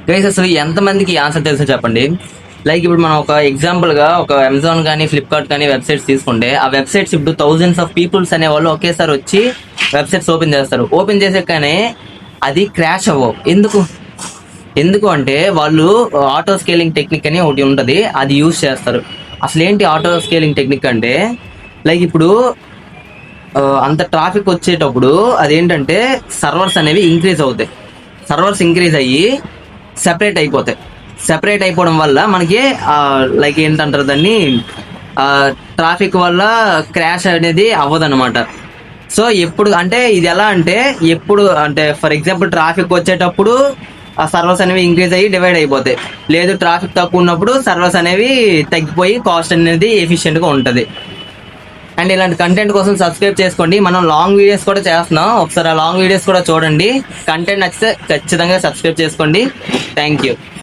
Guys అసలు ఎంతమందికి answer తెలుసో చెప్పండి. లైక్ ఇప్పుడు మనం ఒక ఎగ్జాంపుల్గా ఒక అమెజాన్ కానీ ఫ్లిప్కార్ట్ కానీ వెబ్సైట్స్ తీసుకుంటే ఆ వెబ్సైట్స్ ఇప్పుడు థౌజండ్స్ ఆఫ్ పీపుల్స్ అనే వాళ్ళు ఒకేసారి వచ్చి వెబ్సైట్స్ ఓపెన్ చేస్తారు. ఓపెన్ చేసాకనే అది క్రాష్ అవ్వవు. ఎందుకు అంటే వాళ్ళు ఆటో స్కేలింగ్ టెక్నిక్ అని ఒకటి ఉంటుంది, అది యూజ్ చేస్తారు. అసలు ఏంటి ఆటో స్కేలింగ్ టెక్నిక్ అంటే, లైక్ ఇప్పుడు అంత ట్రాఫిక్ వచ్చేటప్పుడు అదేంటంటే సర్వర్స్ అనేవి ఇంక్రీజ్ అవుతాయి. సర్వర్స్ ఇంక్రీజ్ అయ్యి సెపరేట్ అయిపోతాయి. సెపరేట్ అయిపోవడం వల్ల మనకి లైక్ ఏంటంటారు దాన్ని, ట్రాఫిక్ వల్ల క్రాష్ అనేది అవ్వదన్నమాట. సో ఎప్పుడు అంటే ఇది ఎలా అంటే, ఎప్పుడు అంటే ఫర్ ఎగ్జాంపుల్ ట్రాఫిక్ వచ్చేటప్పుడు ఆ సర్వర్స్ అనేవి ఇంక్రీజ్ అయ్యి డివైడ్ అయిపోతాయి. లేదు ట్రాఫిక్ తక్కువ ఉన్నప్పుడు సర్వర్స్ అనేవి తగ్గిపోయి కాస్ట్ అనేది ఎఫిషియెంట్గా ఉంటుంది. అండ్ ఇలాంటి కంటెంట్ కోసం సబ్స్క్రైబ్ చేసుకోండి. మనం లాంగ్ వీడియోస్ కూడా చేస్తున్నాం, ఒకసారి ఆ లాంగ్ వీడియోస్ కూడా చూడండి. కంటెంట్ నచ్చితే ఖచ్చితంగా సబ్స్క్రైబ్ చేసుకోండి. Thank you.